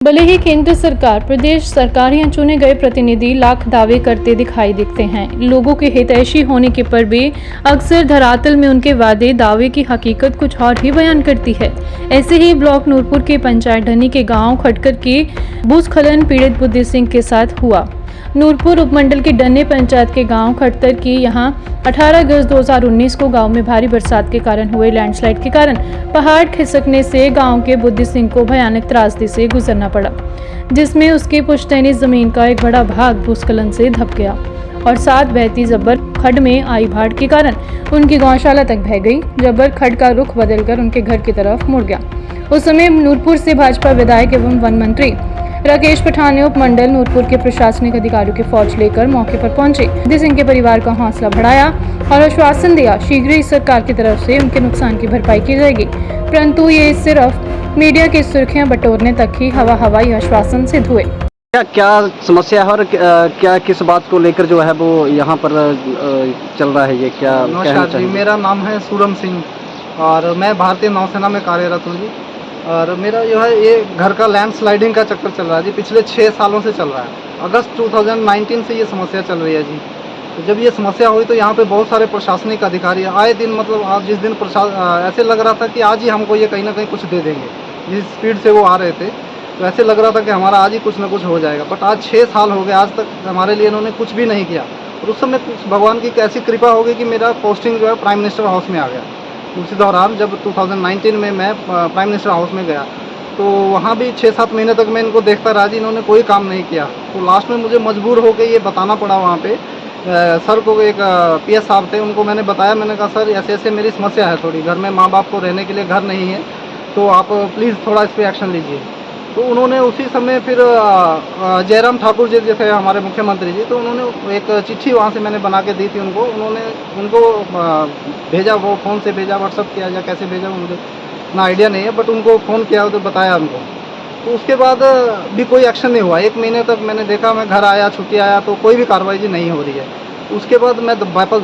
भले ही केंद्र सरकार, प्रदेश सरकार या चुने गए प्रतिनिधि लाख दावे करते दिखाई देते हैं, लोगों के हितैषी होने के पर भी अक्सर धरातल में उनके वादे दावे की हकीकत कुछ और ही बयान करती है। ऐसे ही ब्लॉक नूरपुर के पंचायत ढनी के गांव खटकर के भूस्खलन पीड़ित बुद्धि सिंह के साथ हुआ। नूरपुर उपमंडल के डन्ने पंचायत के गांव खटतर की यहां 18 अगस्त 2019 को गांव में भारी बरसात के कारण हुए लैंडस्लाइड के कारण पहाड़ खिसकने से गांव के बुद्धि सिंह को भयानक त्रासदी से गुजरना पड़ा, जिसमें उसकी पुश्तैनी जमीन का एक बड़ा भाग भूस्खलन से धप गया और साथ बहती जब्बर खड्ड में आई बाढ़ के कारण उनकी गौशाला तक बह गई। जब्बर खड्ड का रुख बदलकर उनके घर की तरफ मुड़ गया। उस समय नूरपुर से भाजपा विधायक एवं वन मंत्री राकेश पठान ने उपमंडल नूरपुर के प्रशासनिक अधिकारियों की फौज लेकर मौके पर पहुंचे, बुद्धि सिंह के परिवार का हौसला बढ़ाया और आश्वासन दिया शीघ्र ही सरकार की तरफ से उनके नुकसान की भरपाई की जाएगी। परंतु ये सिर्फ मीडिया की सुर्खियां बटोरने तक ही हवाई आश्वासन सिद्ध हुए। क्या समस्या है और क्या किस बात को लेकर जो है वो यहाँ पर चल रहा है, ये क्या कहना जी, चाहिए? मेरा नाम है सूरम सिंह और मैं भारतीय नौसेना में कार्यरत हूँ जी। और मेरा जो है ये घर का लैंड स्लाइडिंग का चक्कर चल रहा है जी, पिछले 6 सालों से चल रहा है। अगस्त 2019 से ये समस्या चल रही है जी। तो जब ये समस्या हुई तो यहाँ पे बहुत सारे प्रशासनिक अधिकारी आए दिन, मतलब आज जिस दिन ऐसे लग रहा था कि आज ही हमको ये कहीं ना कहीं कुछ दे देंगे। जिस स्पीड से वो आ रहे थे तो ऐसे लग रहा था कि हमारा आज ही कुछ ना कुछ हो जाएगा। बट आज 6 साल हो गए, आज तक हमारे लिए इन्होंने कुछ भी नहीं किया। और उस समय भगवान की कैसी कृपा होगी कि मेरा पोस्टिंग जो है प्राइम मिनिस्टर हाउस में आ गया। उसी दौरान जब 2019 में मैं प्राइम मिनिस्टर हाउस में गया तो वहाँ भी 6-7 महीने तक मैं इनको देखता रहा जी, इन्होंने कोई काम नहीं किया। तो लास्ट में मुझे मजबूर होकर ये बताना पड़ा वहाँ पे सर को, एक पीएस साहब थे, उनको मैंने बताया। मैंने कहा सर ऐसे ऐसे मेरी समस्या है थोड़ी, घर में माँ बाप को रहने के लिए घर नहीं है, तो आप प्लीज़ थोड़ा इस पर एक्शन लीजिए। तो उन्होंने उसी समय फिर जयराम ठाकुर जी थे हमारे मुख्यमंत्री जी, तो उन्होंने एक चिट्ठी वहाँ से मैंने बना के दी थी उनको। उनको भेजा, वो फ़ोन से भेजा, व्हाट्सअप किया या कैसे भेजा मुझे ना आइडिया नहीं है, बट उनको फ़ोन किया तो बताया उनको। तो उसके बाद भी कोई एक्शन नहीं हुआ। 1 महीने तक मैंने देखा, मैं घर आया, छुट्टी आया तो कोई भी कार्रवाई जी नहीं हो रही है। उसके बाद मैं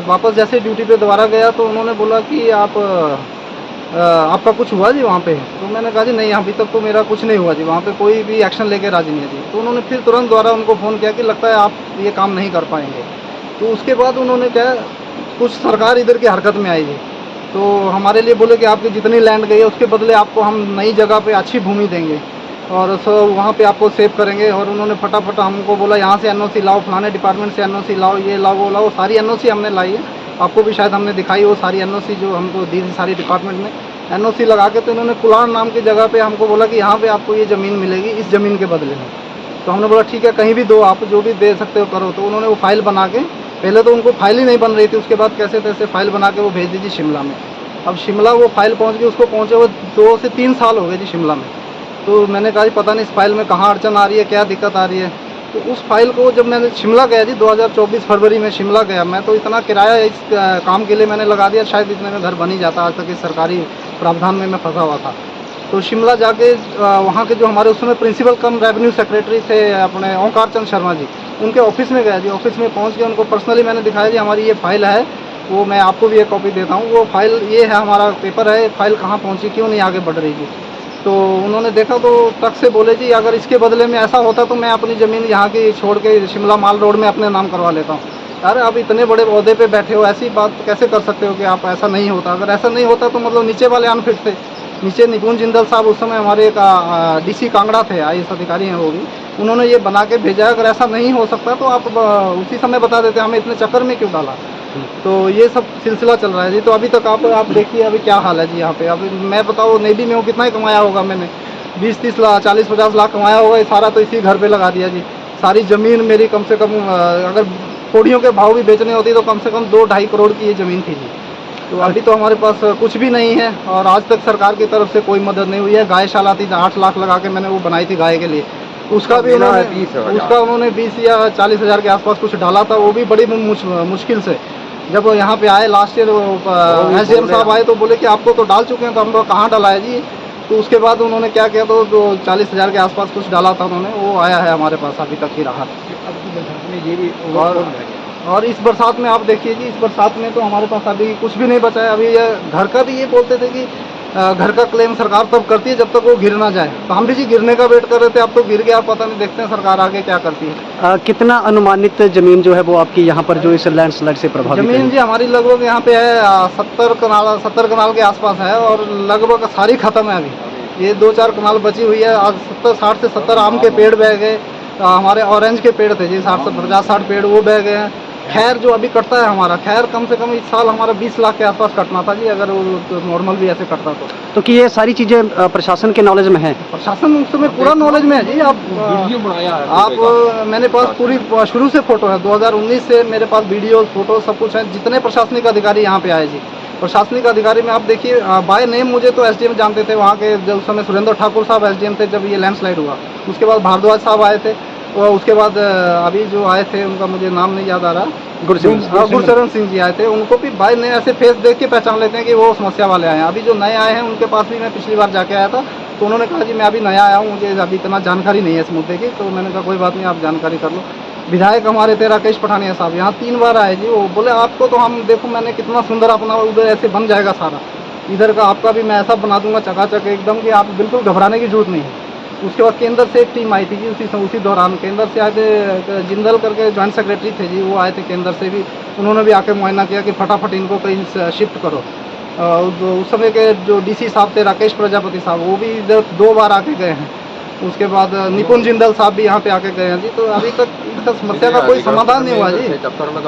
वापस जैसे ड्यूटी पे दोबारा गया तो उन्होंने बोला कि आपका कुछ हुआ जी वहाँ पे? तो मैंने कहा जी नहीं, अभी तक तो मेरा कुछ नहीं हुआ जी, वहाँ पे कोई भी एक्शन लेके राजी नहीं है जी। तो उन्होंने फिर तुरंत दोबारा उनको फ़ोन किया कि लगता है आप ये काम नहीं कर पाएंगे। तो उसके बाद उन्होंने क्या, कुछ सरकार इधर की हरकत में आई जी। तो हमारे लिए बोले कि आपकी जितनी लैंड गई है उसके बदले आपको हम नई जगह पे अच्छी भूमि देंगे और वहाँ पे आपको सेव करेंगे। और उन्होंने फटाफट हमको बोला यहाँ से एनओसी लाओ, फलाने डिपार्टमेंट से एनओसी लाओ, ये लाओ वो लाओ। सारी एनओसी हमने लाई है, आपको भी शायद हमने दिखाई वो सारी एनओसी जो हमको दी थी सारी डिपार्टमेंट में। एनओसी लगा के तो इन्होंने कुलार नाम की जगह पे हमको बोला कि यहाँ पे आपको ये ज़मीन मिलेगी इस ज़मीन के बदले में। तो हमने बोला ठीक है, कहीं भी दो, आप जो भी दे सकते हो करो। तो उन्होंने वो फाइल बना के, पहले तो उनको फाइल ही नहीं बन रही थी, उसके बाद कैसे तैसे फाइल बना के वो भेज दी थी शिमला में। अब शिमला वो फाइल पहुँच गई, उसको पहुँचे हुए 2 से 3 साल हो गए जी शिमला में। तो मैंने कहा पता नहीं इस फाइल में कहाँ अड़चन आ रही है, क्या दिक्कत आ रही है। तो उस फाइल को जब मैंने शिमला गया जी 2024 फरवरी में शिमला गया मैं, तो इतना किराया इस काम के लिए मैंने लगा दिया, शायद इतने में घर बन ही जाता। आज तक इस सरकारी प्रावधान में मैं फंसा हुआ था। तो शिमला जाके वहाँ के जो हमारे उस समय प्रिंसिपल कम रेवेन्यू सेक्रेटरी थे अपने ओंकार चंद शर्मा जी, उनके ऑफिस में गया जी। ऑफिस में पहुँच के उनको पर्सनली मैंने दिखाया जी हमारी ये फाइल है, वो मैं आपको भी एक कॉपी देता हूँ। वो फाइल ये है, हमारा पेपर है, फाइल कहाँ पहुँची, क्यों नहीं आगे बढ़ रही जी। तो उन्होंने देखा तो ट्रक से बोले जी अगर इसके बदले में ऐसा होता तो मैं अपनी ज़मीन यहाँ की छोड़ के शिमला माल रोड में अपने नाम करवा लेता हूँ। अरे आप इतने बड़े ओहदे पे बैठे हो, ऐसी बात कैसे कर सकते हो कि आप ऐसा नहीं होता? अगर ऐसा नहीं होता तो मतलब नीचे वाले अनफिट थे। नीचे निपुण जिंदल साहब उस समय हमारे एक डीसी कांगड़ा थे, IAS अधिकारी हैं वो भी, उन्होंने ये बना के भेजा। अगर ऐसा नहीं हो सकता तो आप उसी समय बता देते, हमें इतने चक्कर में क्यों डाला? तो ये सब सिलसिला चल रहा है जी। तो अभी तक आप देखिए अभी क्या हाल है जी यहाँ पे। अभी मैं बताओ नेवी में हूँ, कितना ही कमाया होगा मैंने, 20-30 लाख 40-50 लाख कमाया होगा। ये सारा तो इसी घर पे लगा दिया जी। सारी ज़मीन मेरी कम से कम अगर पौड़ियों के भाव भी बेचने होती तो कम से कम 2-2.5 करोड़ की ये ज़मीन थी जी। तो अभी तो हमारे पास कुछ भी नहीं है और आज तक सरकार की तरफ से कोई मदद नहीं हुई है। गायशाला थी, 8 लाख लगा के मैंने वो बनाई थी गाय के लिए, उसका भी उन्होंने 20 या 40 हज़ार के आसपास कुछ डाला था, वो भी बड़ी मुश्किल से। जब यहाँ पे आए लास्ट ईयर SDM साहब आए तो बोले कि आपको तो डाल चुके हैं, तो हम कहाँ डाला है जी। तो उसके बाद उन्होंने क्या किया, तो 40 हज़ार के आसपास कुछ डाला था उन्होंने, वो आया है हमारे पास अभी तक की राहत। और इस बरसात में आप देखिए जी, इस बरसात में तो हमारे पास अभी कुछ भी नहीं बचा है। अभी ये घर का भी ये बोलते थे कि घर का क्लेम सरकार तब करती है जब तक वो गिर ना जाए। तो हम भी जी गिरने का वेट कर रहे थे, अब तो गिर गया, पता नहीं, देखते हैं सरकार आगे क्या करती है। कितना अनुमानित जमीन जो है वो आपकी यहाँ पर जो इस लैंडस्लाइड से प्रभावित जमीन है? जी हमारी लगभग यहाँ पे है 70 कनाल के आसपास है, और लगभग सारी खत्म है अभी। ये 2-4 कनाल बची हुई है। आज 60 से 70 आम के पेड़ बह गए, हमारे ऑरेंज के पेड़ थे जी 50-60 पेड़, वो बह गए हैं। खैर जो अभी कटता है हमारा, खैर कम से कम इस साल हमारा 20 लाख के आसपास कटना था जी, अगर वो तो नॉर्मल भी ऐसे कटता तो कि ये सारी चीज़ें प्रशासन के नॉलेज में है? प्रशासन उस समय पूरा नॉलेज में है जी। मैंने पास पूरी शुरू से फोटो है, 2019 से मेरे पास वीडियो फोटो सब कुछ है। जितने प्रशासनिक अधिकारी यहाँ पे आए जी, प्रशासनिक अधिकारी में आप देखिए, बाय नेम मुझे तो एसडीएम जानते थे वहाँ के, जब उस समय सुरेंद्र ठाकुर साहब एसडीएम थे जब ये लैंडस्लाइड हुआ। उसके बाद भारद्वाज साहब आए थे, और उसके बाद अभी जो आए थे उनका मुझे नाम नहीं याद आ रहा, गुरचरण सिंह जी आए थे। उनको भी बाय नेम ऐसे फेस देख के पहचान लेते हैं कि वो समस्या वाले आए हैं। अभी जो नए आए हैं उनके पास भी मैं पिछली बार जाके आया था, तो उन्होंने कहा जी मैं अभी नया आया हूँ, मुझे अभी इतना जानकारी नहीं है इस मुद्दे की। तो मैंने कहा कोई बात नहीं, आप जानकारी कर लो। विधायक हमारे थे राकेश पठानिया साहब, यहाँ 3 बार आए जी। वो बोले आपको तो हम देखो, मैंने कितना सुंदर अपना उधर ऐसे बन जाएगा सारा, इधर का आपका भी मैं ऐसा बना दूंगा चकाचक एकदम कि आप बिल्कुल घबराने की जरूरत नहीं है। उसके बाद केंद्र से एक टीम आई थी जी, उसी दौरान केंद्र से आए थे, जिंदल करके जॉइंट सेक्रेटरी थे जी, वो आए थे केंद्र से भी। उन्होंने भी आके मुआयना किया कि फटाफट इनको कहीं शिफ्ट करो। उस समय के जो डीसी साहब थे राकेश प्रजापति साहब, वो भी इधर 2 बार आके गए हैं। उसके बाद निपुण जिंदल साहब भी यहाँ पे आके गए हैं जी। तो अभी तक इसका समस्या का कोई समाधान नहीं हुआ जी।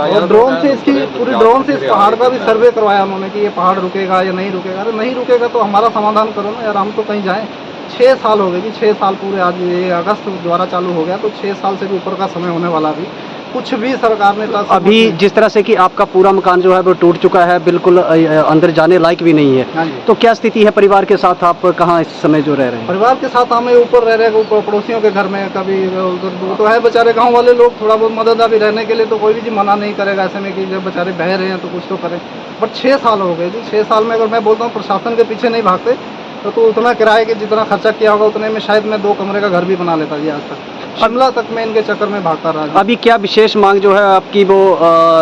और ड्रोन से इसकी पूरी ड्रोन से इस पहाड़ का भी सर्वे करवाया उन्होंने कि ये पहाड़ रुकेगा या नहीं रुकेगा। अरे नहीं रुकेगा तो हमारा समाधान करो ना यार, हम तो कहीं जाएँ। 6 साल हो गए जी, 6 साल पूरे। आज ये अगस्त द्वारा चालू हो गया, तो 6 साल से भी ऊपर का समय होने वाला। भी कुछ भी सरकार ने अभी जिस तरह से कि आपका पूरा मकान जो है वो टूट चुका है, बिल्कुल अंदर जाने लायक भी नहीं है। हाँ जी। तो क्या स्थिति है परिवार के साथ? आप कहाँ इस समय जो रह रहे हैं? परिवार के साथ हमें ऊपर रह रहे हैं, पड़ोसियों के घर में। कभी उधर तो है बेचारे गांव वाले लोग, थोड़ा बहुत मदद अभी रहने के लिए, तो कोई भी जी मना नहीं करेगा ऐसे में कि जब बेचारे बह रहे हैं तो कुछ तो करें। बट 6 साल हो गए जी। 6 साल में अगर मैं बोलता हूँ प्रशासन के पीछे नहीं भागते तो उतना किराए के जितना खर्चा किया होगा उतने में शायद मैं 2 कमरे का घर भी बना लेता जी। आज तक शिमला तक मैं इनके चक्कर में भागता रहा। अभी क्या विशेष मांग जो है आपकी वो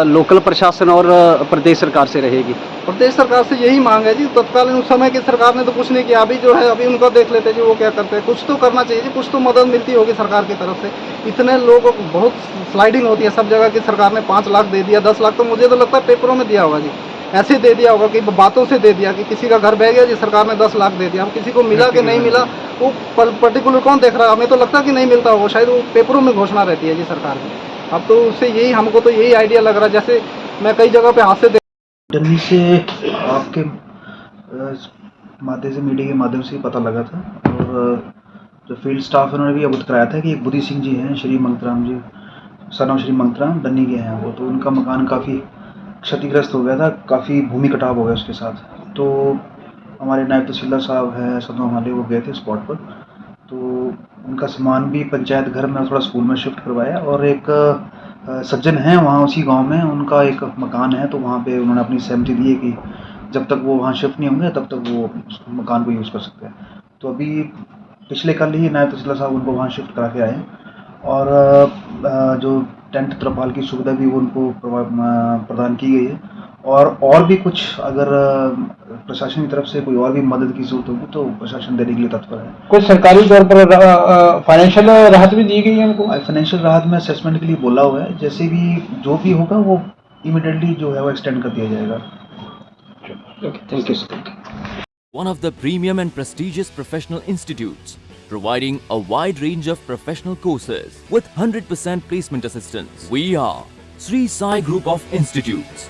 लोकल प्रशासन और प्रदेश सरकार से रहेगी? प्रदेश सरकार से यही मांग है जी। तत्कालीन उस समय की सरकार ने तो कुछ नहीं किया, अभी जो है अभी उनका देख लेते जी वो क्या करते हैं। कुछ तो करना चाहिए जी, कुछ तो मदद मिलती होगी सरकार की तरफ से। इतने लोगों को बहुत स्लाइडिंग होती है सब जगह की। सरकार ने 5 लाख दे दिया, 10 लाख तो मुझे तो लगता है पेपरों में दिया होगा जी, ऐसे दे दिया होगा कि बातों से दे दिया कि किसी का घर बह गया जी, सरकार ने 10 लाख दे दिया। अब किसी को मिला कि नहीं मिला वो पर्टिकुलर कौन देख रहा है? हमें तो लगता है कि नहीं मिलता होगा, शायद वो पेपरों में घोषणा रहती है जी सरकार की। अब तो उससे यही हमको तो यही आइडिया लग रहा है, जैसे मैं कई जगह पे हाथ से दिल्ली से आपके माध्यम से, मीडिया के माध्यम से पता लगा था, और जो फील्ड स्टाफ है उन्होंने भी अवगत कराया था कि एक बुद्धि सिंह जी हैं, श्री मंगतराम जी, सनाम श्री मंगतराम डन्नी के हैं वो, तो उनका मकान काफ़ी क्षतिग्रस्त हो गया था, काफ़ी भूमि कटाव हो गया उसके साथ। तो हमारे नायब तहसीलदार साहब हैं सदमा वाले, वो गए थे स्पॉट पर, तो उनका सामान भी पंचायत घर में थोड़ा स्कूल में शिफ्ट करवाया। और एक सज्जन हैं वहाँ उसी गांव में, उनका एक मकान है, तो वहाँ पे उन्होंने अपनी सहमति दी है कि जब तक वो वहाँ शिफ्ट नहीं होंगे तब तक वो मकान को यूज़ कर सकते हैं। तो अभी पिछले कल ही नायब तहसीलदार साहब उनको वहाँ शिफ्ट करा के आए, और जो टेंट तरपाल की सुविधा भी वो उनको प्रदान की गई है। और भी कुछ अगर प्रशासन की तरफ से कोई और भी मदद की जरूरत होगी तो प्रशासन देने के लिए तत्पर है। कुछ सरकारी तौर पर फाइनेंशियल राहत भी दी गई है उनको? फाइनेंशियल राहत में असेसमेंट के लिए बोला हुआ है, जैसे भी जो भी होगा वो इमीडिएटली जो है वो एक्सटेंड कर दिया जाएगा। Thank you. One of the premium and prestigious professional institutes, providing a wide range of professional courses with 100% placement assistance. We are Sri Sai Group of Institutes.